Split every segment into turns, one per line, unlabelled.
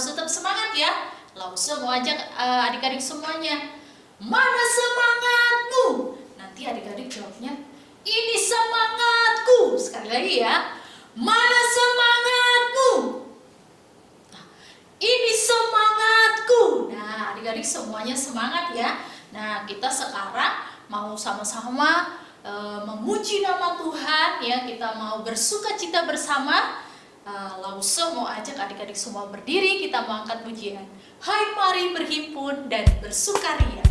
harus tetap semangat ya. Lause mau ajak adik-adik semuanya, mana semangatmu? Nanti adik-adik jawabnya, ini semangatku. Sekali lagi ya, mana semangatmu? Nah, ini semangatku. Nah, adik-adik semuanya semangat ya. Nah, kita sekarang mau sama-sama memuji nama Tuhan ya. Kita mau bersuka cita bersama. Lause mau ajak adik-adik semua berdiri, kita mau angkat pujian. Hai, mari berhimpun dan bersukaria.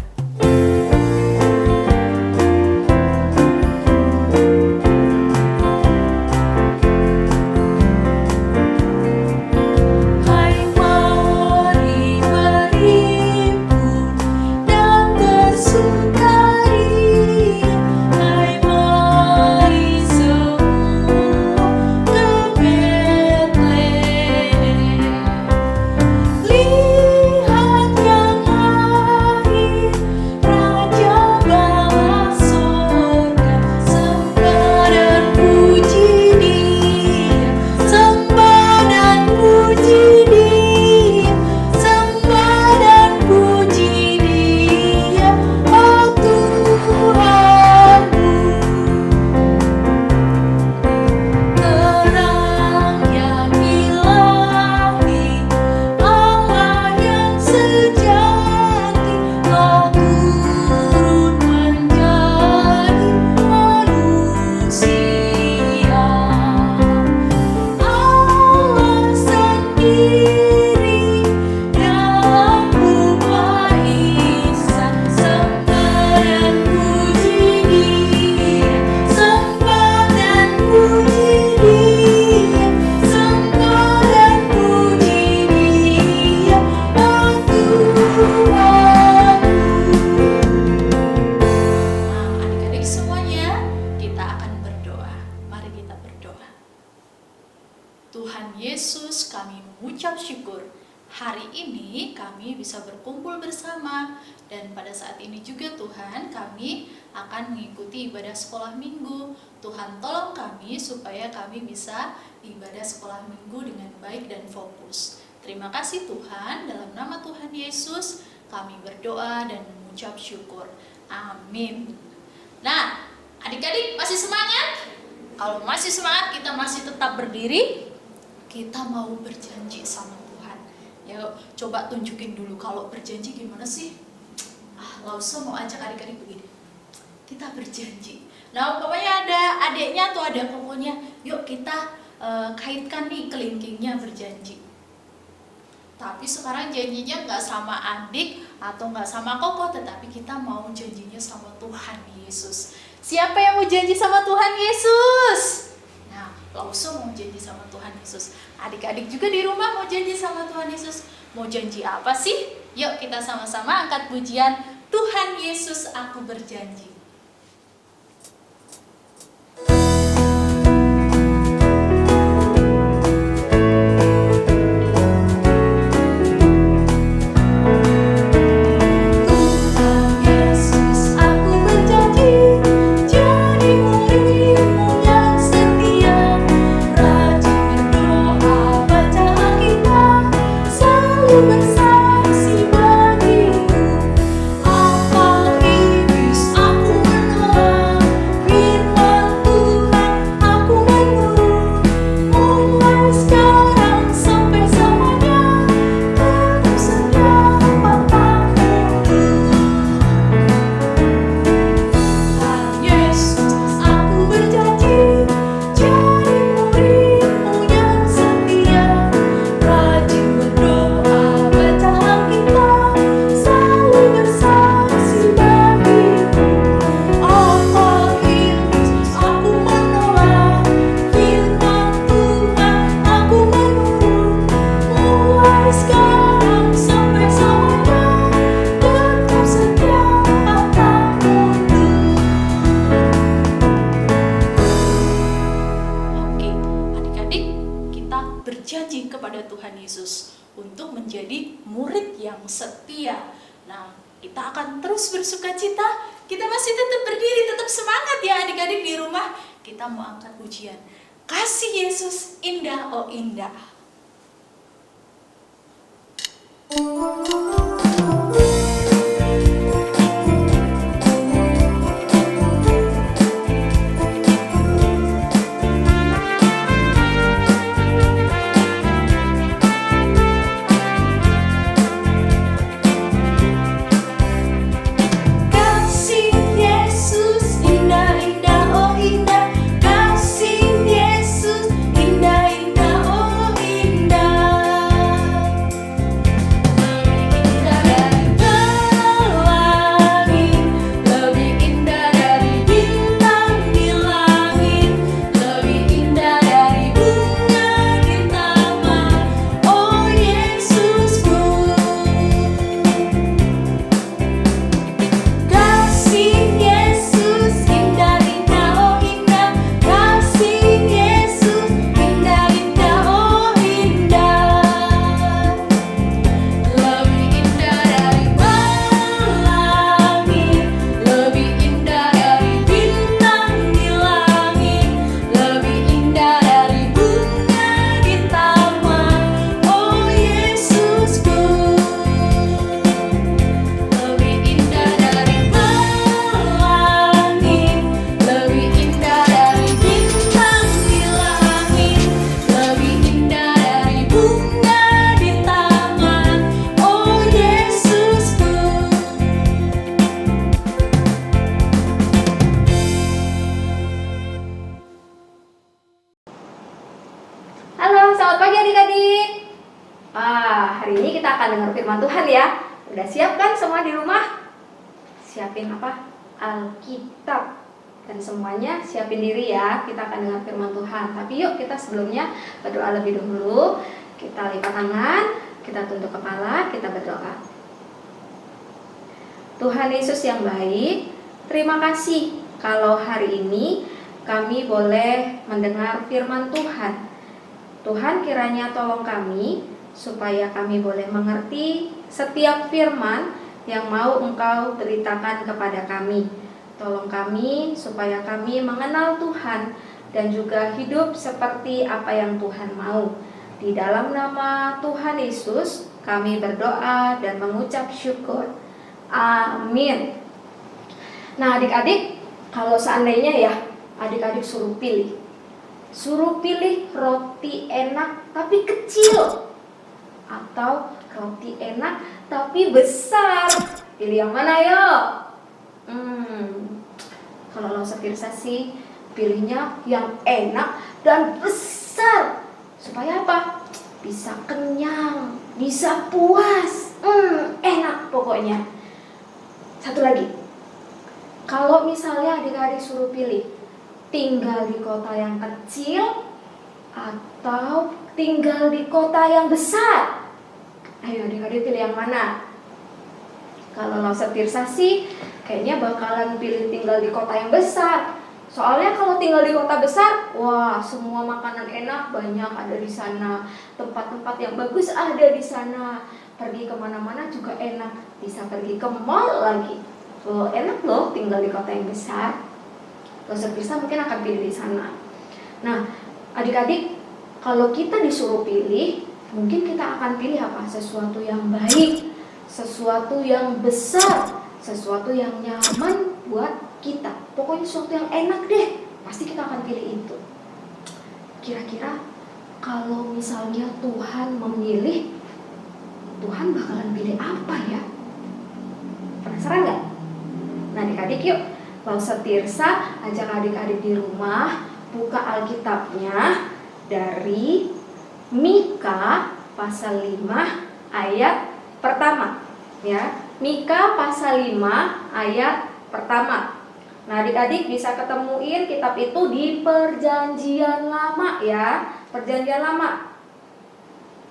Tuhan Yesus, kami mengucap syukur hari ini kami bisa berkumpul bersama, dan pada saat ini juga Tuhan kami akan mengikuti ibadah sekolah minggu. Tuhan tolong kami supaya kami bisa ibadah sekolah minggu dengan baik dan fokus. Terima kasih Tuhan, dalam nama Tuhan Yesus kami berdoa dan mengucap syukur. Amin. Nah, adik-adik masih semangat? Kalau masih semangat, kita masih tetap berdiri. Kita mau berjanji sama Tuhan. Ya, coba tunjukin dulu kalau berjanji gimana sih? Lause mau ajak adik-adik begini. Kita berjanji. Nah, pokoknya ada adiknya atau ada kokonya. Yuk kita kaitkan nih kelingkingnya berjanji. Tapi sekarang janjinya nggak sama adik atau nggak sama koko, tetapi kita mau janjinya sama Tuhan Yesus. Siapa yang mau janji sama Tuhan Yesus? Nah, Lause mau janji sama Tuhan Yesus. Adik-adik juga di rumah mau janji sama Tuhan Yesus. Mau janji apa sih? Yuk kita sama-sama angkat pujian, Tuhan Yesus aku berjanji.
Bersaksi bagimu, apa iblis aku
setia. Nah, kita akan terus bersuka cita. Kita masih tetap berdiri, tetap semangat ya adik-adik di rumah. Kita mau angkat pujian. Kasih Yesus indah, oh indah.
hari ini kita akan dengar firman Tuhan ya. Udah siap kan semua di rumah? Siapin apa? Alkitab. Dan semuanya siapin diri ya, kita akan dengar firman Tuhan. Tapi yuk kita sebelumnya berdoa lebih dahulu. Kita lipat tangan, kita tunduk kepala, kita berdoa. Tuhan Yesus yang baik, terima kasih kalau hari ini kami boleh mendengar firman Tuhan. Tuhan kiranya tolong kami supaya kami boleh mengerti setiap firman yang mau Engkau beritakan kepada kami. Tolong kami supaya kami mengenal Tuhan dan juga hidup seperti apa yang Tuhan mau. Di dalam nama Tuhan Yesus kami berdoa dan mengucap syukur. Amin. Nah adik-adik, kalau seandainya ya adik-adik suruh pilih roti enak tapi kecil atau roti enak tapi besar, pilih yang mana yo? Kalau Lausa Tirsa sih pilihnya yang enak dan besar. Supaya apa? Bisa kenyang, bisa puas, enak pokoknya. Satu lagi, kalau misalnya adik-adik suruh pilih tinggal di kota yang kecil atau tinggal di kota yang besar, ayo adik-adik pilih yang mana? Kalau Lausa Tirsa sih kayaknya bakalan pilih tinggal di kota yang besar. Soalnya kalau tinggal di kota besar, wah semua makanan enak banyak ada di sana. Tempat-tempat yang bagus ada di sana. Pergi kemana-mana juga enak. Bisa pergi ke mall lagi. Enak loh tinggal di kota yang besar. Lausa Tirsa mungkin akan pilih di sana. Nah adik-adik, kalau kita disuruh pilih, mungkin kita akan pilih apa? Sesuatu yang baik, sesuatu yang besar, sesuatu yang nyaman buat kita. Pokoknya sesuatu yang enak deh, pasti kita akan pilih itu. Kira-kira kalau misalnya Tuhan memilih, Tuhan bakalan pilih apa ya? Penasaran gak? Nah adik-adik yuk, Lausa Tirsa ajak adik-adik di rumah buka Alkitabnya dari Mika pasal 5 ayat pertama ya. Mika pasal 5 ayat pertama. Nah adik-adik bisa ketemuin kitab itu di Perjanjian Lama ya, Perjanjian Lama.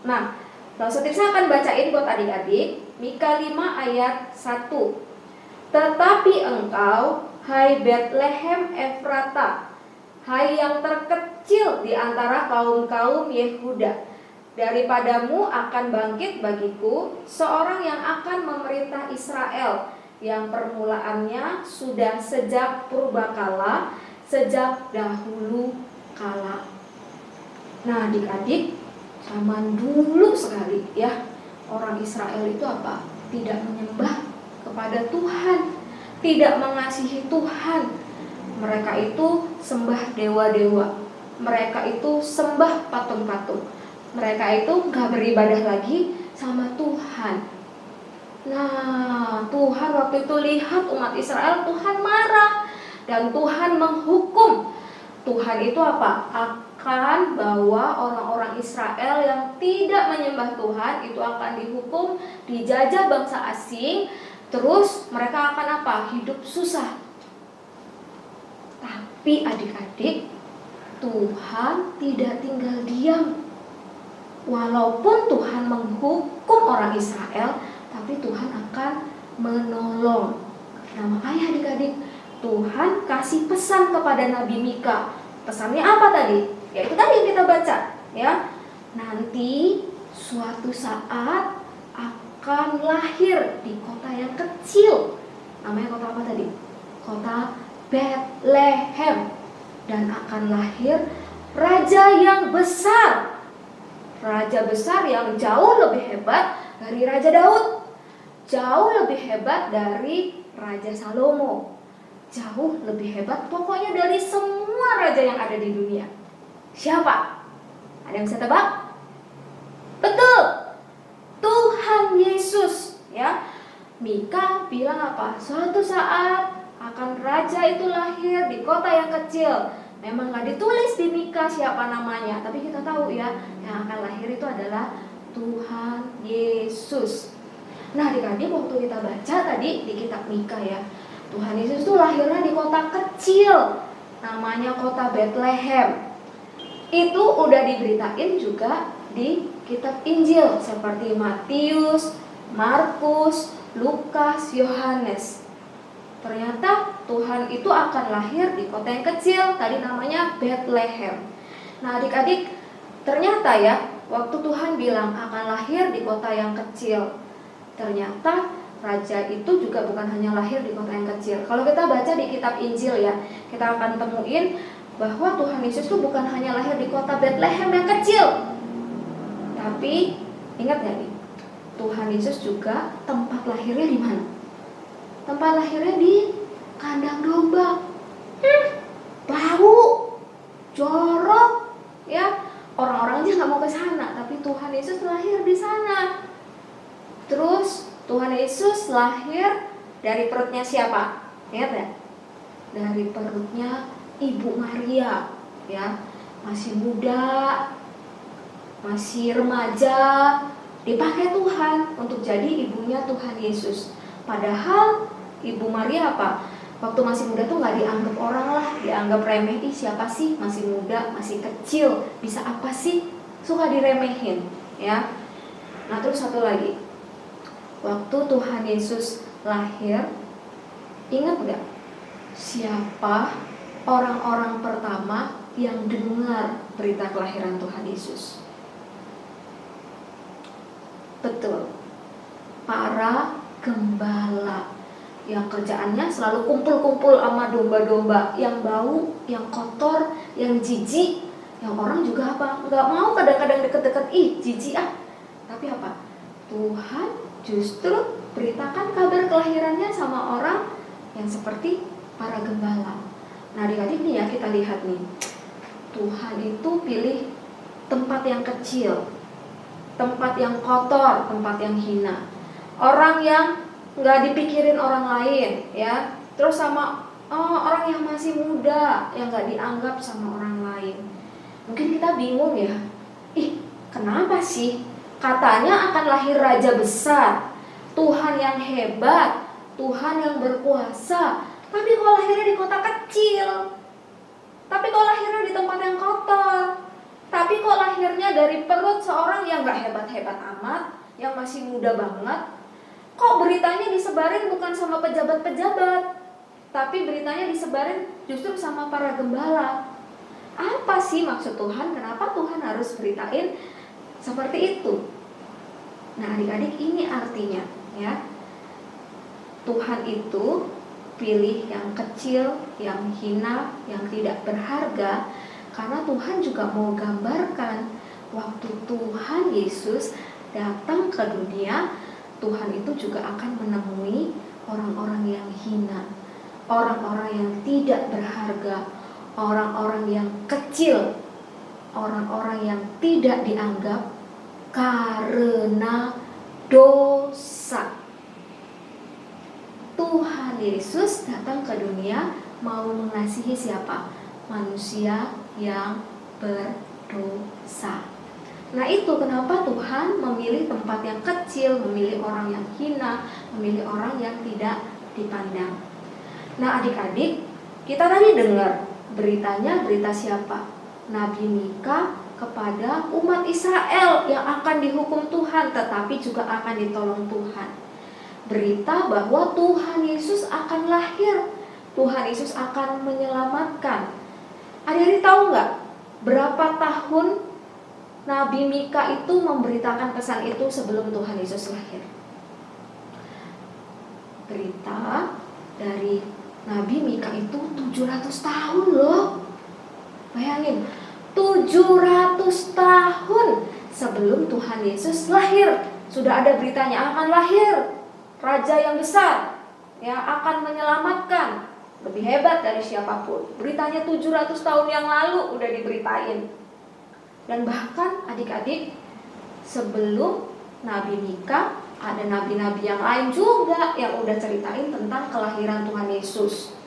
Nah Lausa Tirsa akan bacain buat adik-adik Mika 5 ayat 1. Tetapi engkau, hai Betlehem Efrata, hai yang terkecil di antara kaum-kaum Yehuda, daripadamu akan bangkit bagiku seorang yang akan memerintah Israel, yang permulaannya sudah sejak purbakala, sejak dahulu kala. Nah adik-adik, zaman dulu sekali ya, orang Israel itu apa? Tidak menyembah kepada Tuhan, tidak mengasihi Tuhan. Mereka itu sembah dewa-dewa, mereka itu sembah patung-patung, mereka itu gak beribadah lagi sama Tuhan. Nah Tuhan waktu itu lihat umat Israel, Tuhan marah dan Tuhan menghukum. Tuhan itu apa? Akan bawa orang-orang Israel yang tidak menyembah Tuhan itu akan dihukum, dijajah bangsa asing. Terus mereka akan apa? Hidup susah. Tapi adik-adik, Tuhan tidak tinggal diam. Walaupun Tuhan menghukum orang Israel, tapi Tuhan akan menolong. Nah makanya adik-adik, Tuhan kasih pesan kepada Nabi Mika. Pesannya apa tadi? Ya itu tadi yang kita baca ya. Nanti suatu saat akan lahir di kota yang kecil. Namanya kota apa tadi? Kota Betlehem. Dan akan lahir raja yang besar. Raja besar yang jauh lebih hebat dari Raja Daud, jauh lebih hebat dari Raja Salomo, jauh lebih hebat pokoknya dari semua raja yang ada di dunia. Siapa? Ada yang bisa tebak? Betul, Tuhan Yesus ya. Mika bilang apa? Suatu saat akan raja itu lahir di kota yang kecil. Memang gak ditulis di Mika siapa namanya, tapi kita tahu ya, yang akan lahir itu adalah Tuhan Yesus. Nah, adik-adik, waktu kita baca tadi di kitab Mika ya, Tuhan Yesus tuh lahirnya di kota kecil, namanya kota Bethlehem. Itu udah diberitain juga di kitab Injil seperti Matius, Markus, Lukas, Yohanes. Ternyata Tuhan itu akan lahir di kota yang kecil, tadi namanya Bethlehem. Nah, adik-adik, ternyata ya, waktu Tuhan bilang akan lahir di kota yang kecil, ternyata raja itu juga bukan hanya lahir di kota yang kecil. Kalau kita baca di kitab Injil ya, kita akan temuin bahwa Tuhan Yesus itu bukan hanya lahir di kota Bethlehem yang kecil. Tapi ingat gak nih, Tuhan Yesus juga tempat lahirnya di mana? Tempat lahirnya di kandang domba. Bau, jorok, ya. Orang-orang aja nggak mau ke sana, tapi Tuhan Yesus lahir di sana. Terus Tuhan Yesus lahir dari perutnya siapa? Ingat ya? Dari perutnya Ibu Maria, ya. Masih muda, masih remaja, dipakai Tuhan untuk jadi ibunya Tuhan Yesus. Padahal Ibu Maria apa? Waktu masih muda tuh nggak dianggap orang lah, dianggap remeh. Ih, siapa sih, masih muda, masih kecil, bisa apa sih? Suka diremehin, ya. Nah, terus satu lagi, waktu Tuhan Yesus lahir, ingat nggak siapa orang-orang pertama yang dengar berita kelahiran Tuhan Yesus? Betul, para gembala yang kerjaannya selalu kumpul-kumpul sama domba-domba yang bau, yang kotor, yang jijik, yang orang juga apa? Nggak mau kadang-kadang deket-deket, ih jijik ah. Tapi apa? Tuhan justru beritakan kabar kelahirannya sama orang yang seperti para gembala. Nah, adik-adik nih ya, kita lihat nih, Tuhan itu pilih tempat yang kecil, tempat yang kotor, tempat yang hina, orang yang nggak dipikirin orang lain, ya. Terus sama orang yang masih muda, yang nggak dianggap sama orang lain. Mungkin kita bingung ya, ih kenapa sih katanya akan lahir raja besar, Tuhan yang hebat, Tuhan yang berkuasa, tapi kok lahirnya di kota kecil, tapi kok lahirnya di tempat yang kotor, tapi kok lahirnya dari perut seorang yang nggak hebat-hebat amat, yang masih muda banget. Kok beritanya disebarin bukan sama pejabat-pejabat, tapi beritanya disebarin justru sama para gembala. Apa sih maksud Tuhan? Kenapa Tuhan harus beritain seperti itu? Nah, adik-adik, ini artinya ya, Tuhan itu pilih yang kecil, yang hina, yang tidak berharga, karena Tuhan juga mau gambarkan waktu Tuhan Yesus datang ke dunia, Tuhan itu juga akan menemui orang-orang yang hina, orang-orang yang tidak berharga, orang-orang yang kecil, orang-orang yang tidak dianggap karena dosa. Tuhan Yesus datang ke dunia mau mengasihi siapa? Manusia yang berdosa. Nah, itu kenapa Tuhan memilih tempat yang kecil, memilih orang yang hina, memilih orang yang tidak dipandang. Nah, adik-adik, kita tadi dengar beritanya, berita siapa? Nabi Mika kepada umat Israel yang akan dihukum Tuhan, tetapi juga akan ditolong Tuhan. Berita bahwa Tuhan Yesus akan lahir, Tuhan Yesus akan menyelamatkan. Adik-adik tahu nggak berapa tahun Nabi Mika itu memberitakan pesan itu sebelum Tuhan Yesus lahir? Berita dari Nabi Mika itu 700 tahun loh. Bayangin, 700 tahun sebelum Tuhan Yesus lahir sudah ada beritanya akan lahir raja yang besar, ya, akan menyelamatkan, lebih hebat dari siapapun. Beritanya 700 tahun yang lalu udah diberitain. Dan bahkan adik-adik, sebelum Nabi Mika ada nabi-nabi yang lain juga yang udah ceritain tentang kelahiran Tuhan Yesus.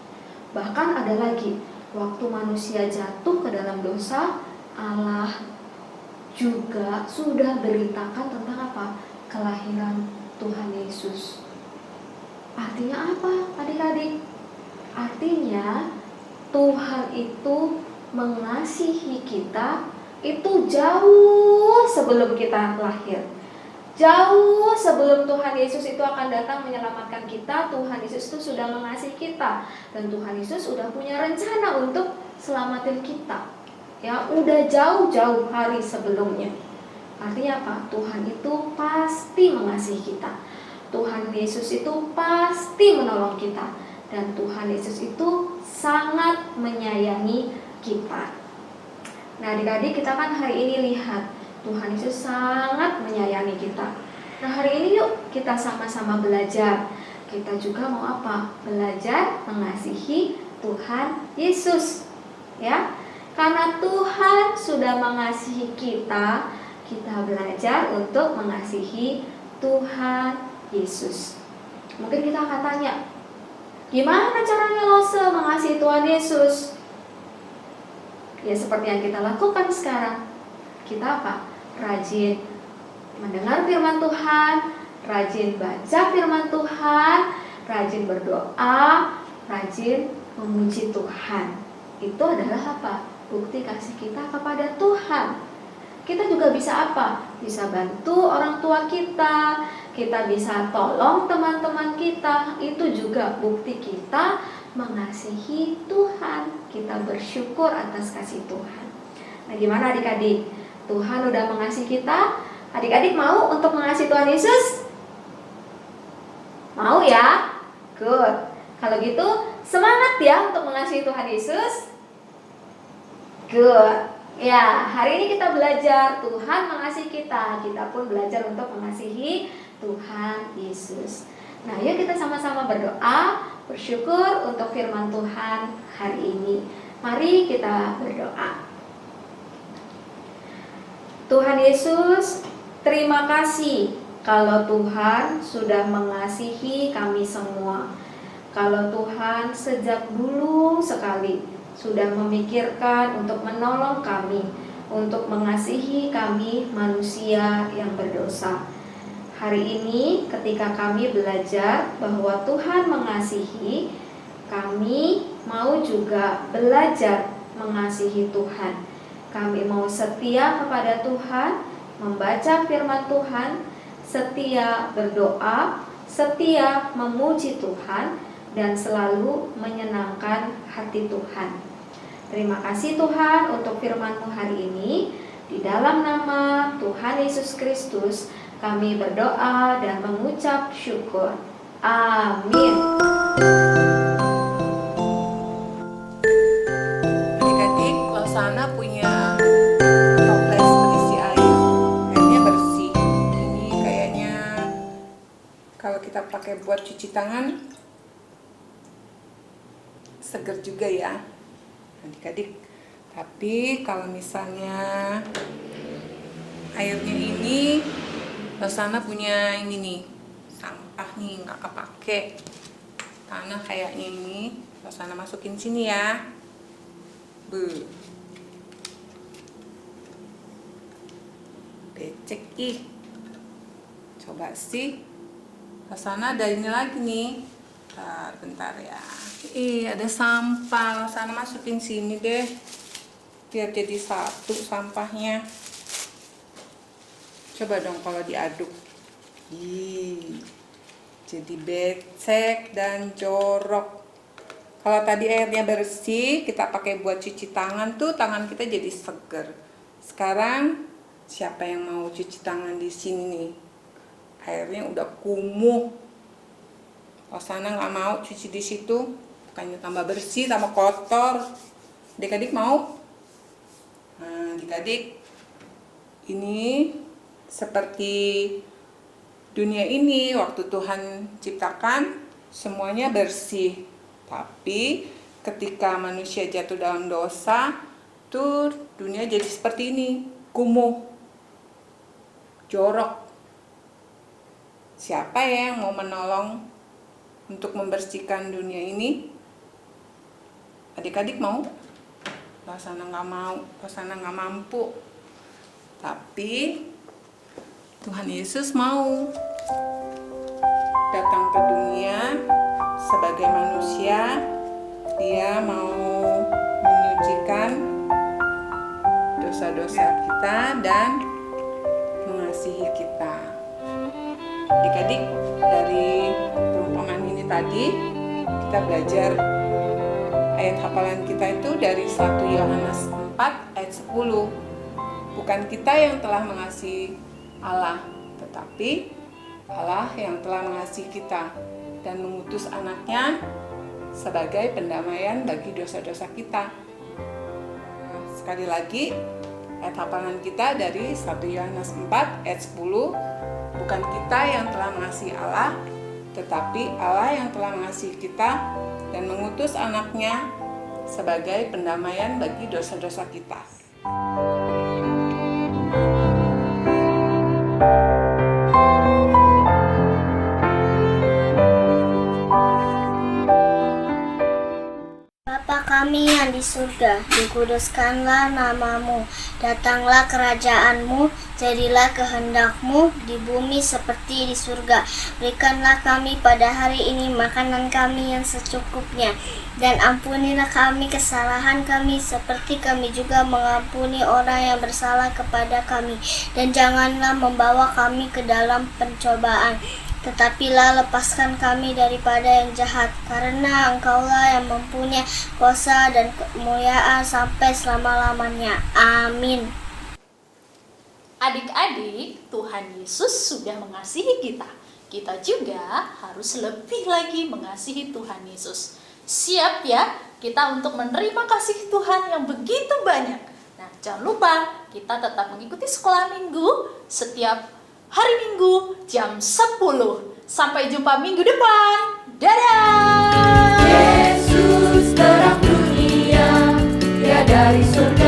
Bahkan ada lagi, waktu manusia jatuh ke dalam dosa, Allah juga sudah beritakan tentang apa? Kelahiran Tuhan Yesus. Artinya apa adik-adik? Artinya Tuhan itu mengasihi kita itu jauh sebelum kita lahir. Jauh sebelum Tuhan Yesus itu akan datang menyelamatkan kita, Tuhan Yesus itu sudah mengasihi kita. Dan Tuhan Yesus sudah punya rencana untuk selamatin kita. Ya, udah jauh-jauh hari sebelumnya. Artinya apa? Tuhan itu pasti mengasihi kita. Tuhan Yesus itu pasti menolong kita. Dan Tuhan Yesus itu sangat menyayangi kita. Nah, adik-adik, kita kan hari ini lihat Tuhan Yesus sangat menyayangi kita. Nah, hari ini yuk kita sama-sama belajar. Kita juga mau apa? Belajar mengasihi Tuhan Yesus. Ya. Karena Tuhan sudah mengasihi kita, kita belajar untuk mengasihi Tuhan Yesus. Mungkin kita akan tanya, gimana caranya Lose mengasihi Tuhan Yesus? Ya seperti yang kita lakukan sekarang. Kita apa? Rajin mendengar firman Tuhan, rajin baca firman Tuhan, rajin berdoa, rajin memuji Tuhan. Itu adalah apa? Bukti kasih kita kepada Tuhan. Kita juga bisa apa? Bisa bantu orang tua kita, kita bisa tolong teman-teman kita. Itu juga bukti kita mengasihi Tuhan. Kita bersyukur atas kasih Tuhan. Nah, gimana adik-adik? Tuhan udah mengasihi kita. Adik-adik mau untuk mengasihi Tuhan Yesus? Mau ya? Good. Kalau gitu semangat ya untuk mengasihi Tuhan Yesus. Good. Ya, hari ini kita belajar Tuhan mengasihi kita. Kita pun belajar untuk mengasihi Tuhan Yesus. Nah, yuk kita sama-sama berdoa, bersyukur untuk firman Tuhan hari ini. Mari kita berdoa. Tuhan Yesus, terima kasih kalau Tuhan sudah mengasihi kami semua. Kalau Tuhan sejak dulu sekali sudah memikirkan untuk menolong kami, untuk mengasihi kami manusia yang berdosa. Hari ini ketika kami belajar bahwa Tuhan mengasihi, kami mau juga belajar mengasihi Tuhan. Kami mau setia kepada Tuhan, membaca firman Tuhan, setia berdoa, setia memuji Tuhan, dan selalu menyenangkan hati Tuhan. Terima kasih Tuhan untuk firman-Mu hari ini. Di dalam nama Tuhan Yesus Kristus, kami berdoa dan mengucap syukur. Amin.
Adik-adik, Losana punya toples berisi air. Airnya bersih. Ini kayaknya kalau kita pakai buat cuci tangan, seger juga ya adik-adik. Tapi kalau misalnya airnya ini, Losana punya ini nih, sampah nih nggak kepake, tanah kayaknya ini, Losana masukin sini ya. Becek ih. Coba sih. Losana ada ini lagi nih. Bentar ya. Ada sampah. Losana masukin sini deh. Biar jadi satu sampahnya. Coba dong kalau diaduk. Jadi becek dan jorok. Kalau tadi airnya bersih, kita pakai buat cuci tangan tuh, tangan kita jadi seger. Sekarang siapa yang mau cuci tangan di sini nih? Airnya udah kumuh. Losana nggak mau cuci di situ, bukannya tambah bersih, tambah kotor. Adik-adik mau? Nah, adik-adik, ini seperti dunia ini waktu Tuhan ciptakan semuanya bersih. Tapi ketika manusia jatuh dalam dosa, tuh dunia jadi seperti ini, kumuh, jorok. Siapa ya yang mau menolong untuk membersihkan dunia ini? Adik-adik mau? Losana nggak mau, Losana nggak mampu. Tapi Tuhan Yesus mau datang ke dunia sebagai manusia. Dia mau menyucikan dosa-dosa kita dan mengasihi kita. Adik-adik, dari perumpamaan ini tadi kita belajar ayat hafalan kita itu dari 1 Yohanes 4 ayat 10. Bukan kita yang telah mengasihi Allah, tetapi Allah yang telah mengasihi kita dan mengutus anaknya sebagai pendamaian bagi dosa-dosa kita. Sekali lagi, ayat hafalan kita dari 1 Yohanes 4 ayat 10. Bukan kita yang telah mengasihi Allah, tetapi Allah yang telah mengasihi kita dan mengutus anaknya sebagai pendamaian bagi dosa-dosa kita.
Bapa kami yang di surga, dikuduskanlah namamu, datanglah kerajaanmu, jadilah kehendakmu di bumi seperti di surga. Berikanlah kami pada hari ini makanan kami yang secukupnya, dan ampunilah kami kesalahan kami seperti kami juga mengampuni orang yang bersalah kepada kami. Dan janganlah membawa kami ke dalam pencobaan, tetapilah lepaskan kami daripada yang jahat, karena Engkaulah yang mempunyai kuasa dan kemuliaan sampai selama-lamanya. Amin.
Adik-adik, Tuhan Yesus sudah mengasihi kita. Kita juga harus lebih lagi mengasihi Tuhan Yesus. Siap ya kita untuk menerima kasih Tuhan yang begitu banyak. Nah, jangan lupa kita tetap mengikuti sekolah minggu setiap hari Minggu jam 10. Sampai jumpa minggu depan. Dadah!
Yesus terang dunia, Dia dari surga